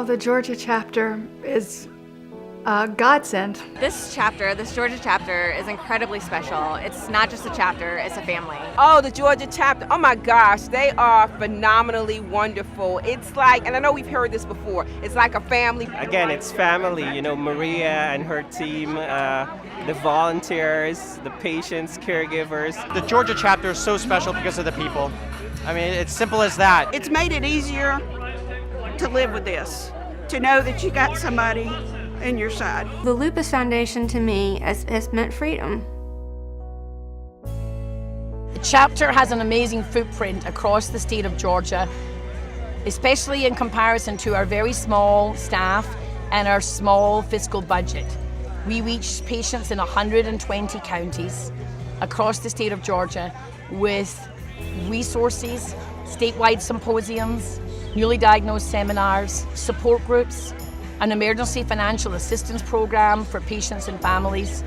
Oh, the Georgia chapter is a godsend. This Georgia chapter, is incredibly special. It's not just a chapter, it's a family. Oh, the Georgia chapter, oh my gosh, they are phenomenally wonderful. It's like, and I know we've heard this before, it's like a family. Again, it's family, you know, Maria and her team, the volunteers, the patients, caregivers. The Georgia chapter is so special because of the people. I mean, it's simple as that. It's made it easier to live with this, to know that you got somebody in your side. The Lupus Foundation to me has meant freedom. The chapter has an amazing footprint across the state of Georgia, especially in comparison to our very small staff and our small fiscal budget. We reach patients in 120 counties across the state of Georgia with resources, statewide symposiums, newly diagnosed seminars, support groups, an emergency financial assistance program for patients and families,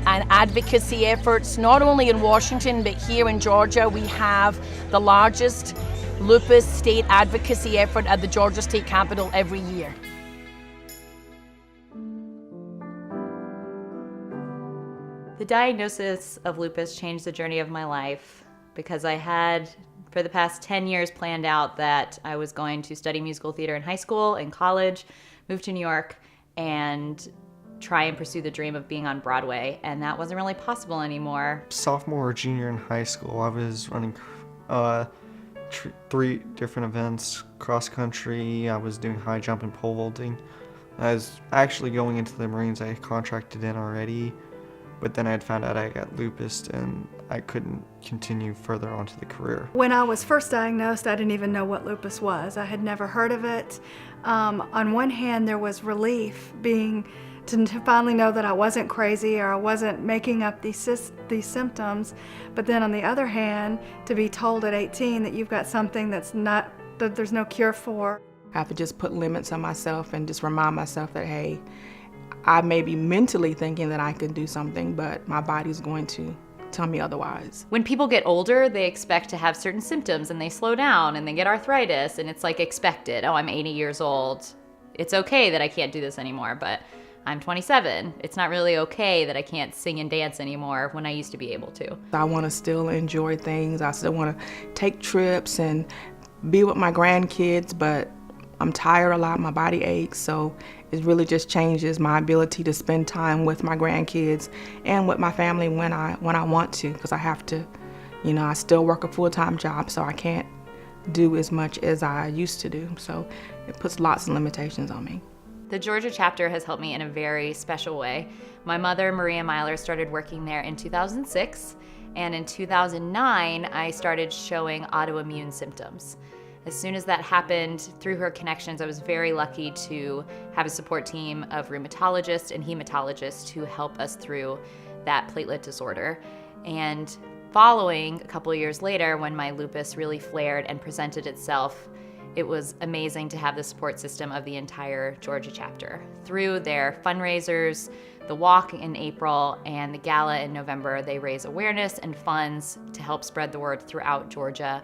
and advocacy efforts, not only in Washington, but here in Georgia. We have the largest lupus state advocacy effort at the Georgia State Capitol every year. The diagnosis of lupus changed the journey of my life because I had, for the past 10 years, planned out that I was going to study musical theater in high school and college, move to New York, and try and pursue the dream of being on Broadway, and that wasn't really possible anymore. Sophomore or junior in high school, I was running 3 different events, cross country, I was doing high jump and pole vaulting. I was actually going into the Marines. I had contracted in already, but then I had found out I got lupus and I couldn't continue further on to the career. When I was first diagnosed, I didn't even know what lupus was. I had never heard of it. On one hand, there was relief to finally know that I wasn't crazy or I wasn't making up these symptoms. But then on the other hand, to be told at 18 that you've got something that there's no cure for. I have to just put limits on myself and just remind myself that, hey, I may be mentally thinking that I can do something, but my body's going to tell me otherwise. When people get older, they expect to have certain symptoms and they slow down and they get arthritis and it's like expected. Oh, I'm 80 years old. It's okay that I can't do this anymore, but I'm 27. It's not really okay that I can't sing and dance anymore when I used to be able to. I want to still enjoy things. I still want to take trips and be with my grandkids, but I'm tired a lot, my body aches, so it really just changes my ability to spend time with my grandkids and with my family when I want to, because I have to, you know, I still work a full-time job, so I can't do as much as I used to do, so it puts lots of limitations on me. The Georgia chapter has helped me in a very special way. My mother, Maria Myler, started working there in 2006, and in 2009, I started showing autoimmune symptoms. As soon as that happened, through her connections, I was very lucky to have a support team of rheumatologists and hematologists who help us through that platelet disorder. And following, a couple of years later, when my lupus really flared and presented itself, it was amazing to have the support system of the entire Georgia chapter. Through their fundraisers, the walk in April and the gala in November, they raise awareness and funds to help spread the word throughout Georgia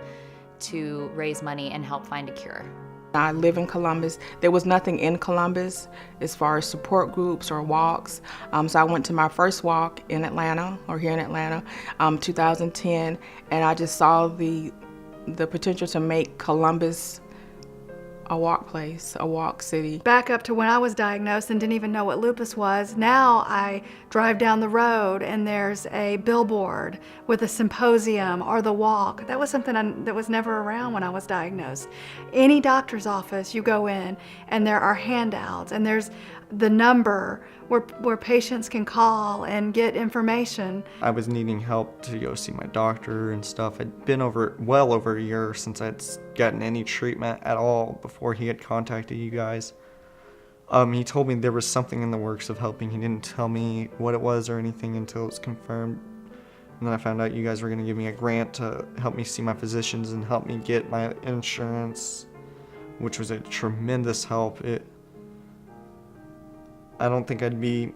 to raise money and help find a cure. I live in Columbus. There was nothing in Columbus as far as support groups or walks. So I went to my first walk in Atlanta, or here in Atlanta, 2010, and I just saw the potential to make Columbus a walk place, a walk city. Back up to when I was diagnosed and didn't even know what lupus was. Now I drive down the road and there's a billboard with a symposium or the walk. That was something that was never around when I was diagnosed. Any doctor's office you go in and there are handouts and there's the number where patients can call and get information. I was needing help to go see my doctor and stuff. It'd been well over a year since I'd gotten any treatment at all before he had contacted you guys. He told me there was something in the works of helping. He didn't tell me what it was or anything until it was confirmed. And then I found out you guys were going to give me a grant to help me see my physicians and help me get my insurance, which was a tremendous help. I don't think I'd be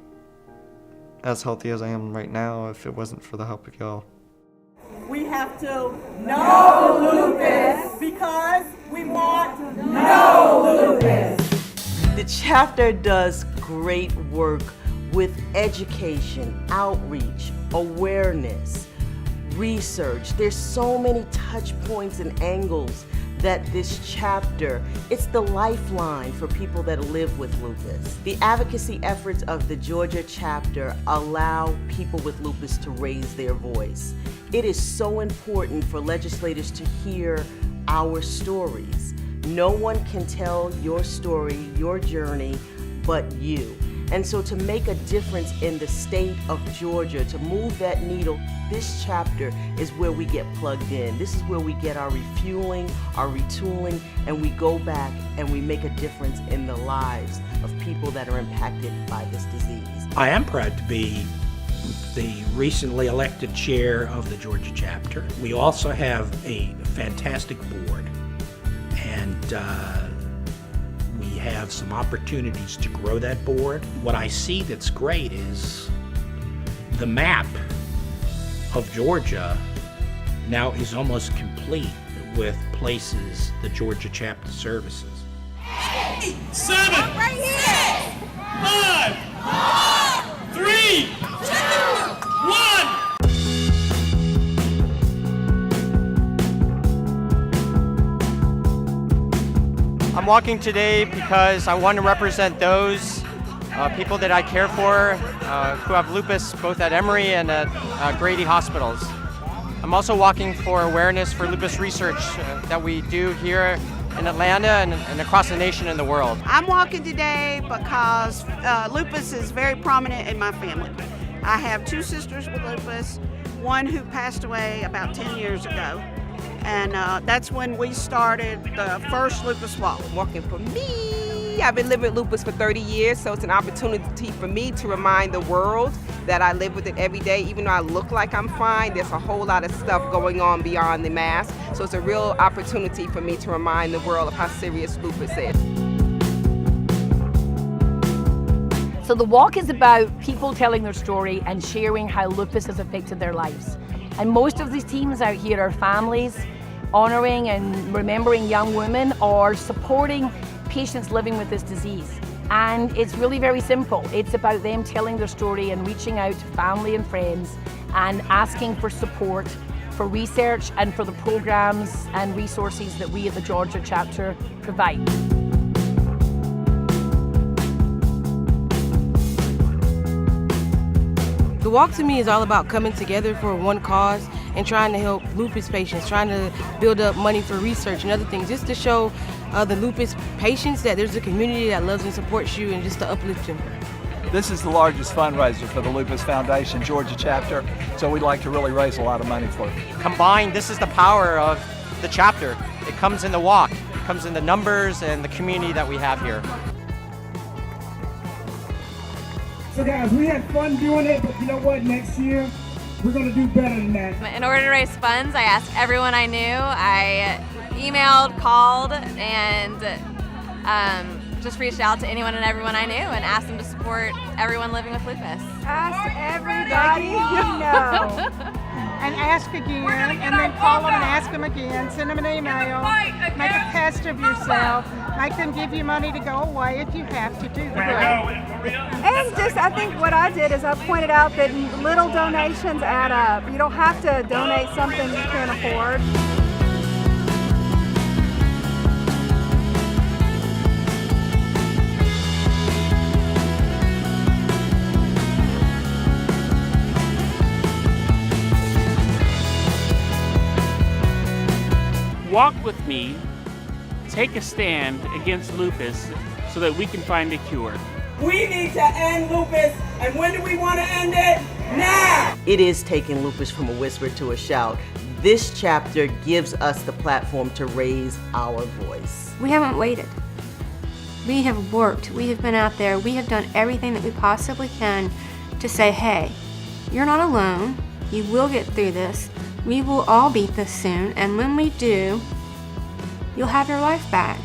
as healthy as I am right now if it wasn't for the help of y'all. We have to know lupus because we want no lupus. The chapter does great work with education, outreach, awareness, research. There's so many touch points and angles that this chapter, it's the lifeline for people that live with lupus. The advocacy efforts of the Georgia chapter allow people with lupus to raise their voice. It is so important for legislators to hear our stories. No one can tell your story, your journey, but you. And so to make a difference in the state of Georgia, to move that needle, this chapter is where we get plugged in. This is where we get our refueling, our retooling, and we go back and we make a difference in the lives of people that are impacted by this disease. I am proud to be the recently elected chair of the Georgia chapter. We also have a fantastic board, and we have some opportunities to grow that board. What I see that's great is the map of Georgia now is almost complete with places the Georgia chapter services. 8, 7, 6, 5, 4, 3, 2, 1. I'm walking today because I want to represent those people that I care for who have lupus both at Emory and at Grady hospitals. I'm also walking for awareness for lupus research that we do here in Atlanta and across the nation and the world. I'm walking today because lupus is very prominent in my family. I have 2 sisters with lupus, one who passed away about 10 years ago. And that's when we started the first lupus walk. Walking for me. I've been living with lupus for 30 years, so it's an opportunity for me to remind the world that I live with it every day. Even though I look like I'm fine, there's a whole lot of stuff going on beyond the mask. So it's a real opportunity for me to remind the world of how serious lupus is. So the walk is about people telling their story and sharing how lupus has affected their lives. And most of these teams out here are families honoring and remembering young women or supporting patients living with this disease. And it's really very simple. It's about them telling their story and reaching out to family and friends and asking for support for research and for the programs and resources that we at the Georgia chapter provide. The walk to me is all about coming together for one cause and trying to help lupus patients, trying to build up money for research and other things, just to show the lupus patients that there's a community that loves and supports you and just to uplift them. This is the largest fundraiser for the Lupus Foundation Georgia chapter, so we'd like to really raise a lot of money for it. Combined, this is the power of the chapter. It comes in the walk, it comes in the numbers and the community that we have here. So guys, we had fun doing it, but you know what? Next year, we're going to do better than that. In order to raise funds, I asked everyone I knew. I emailed, called, and just reached out to anyone and everyone I knew and asked them to support everyone living with lupus. Ask everybody you know. And ask again, and then call them and ask them again. Send them an email. Make a test of yourself. Make them give you money to go away if you have to do that. And just, I think what I did is I pointed out that little donations add up. You don't have to donate something you can't afford. Walk with me, take a stand against lupus so that we can find a cure. We need to end lupus, and when do we want to end it? Now! It is taking lupus from a whisper to a shout. This chapter gives us the platform to raise our voice. We haven't waited. We have worked. We have been out there. We have done everything that we possibly can to say, hey, you're not alone. You will get through this. We will all beat this soon, and when we do, you'll have your life back.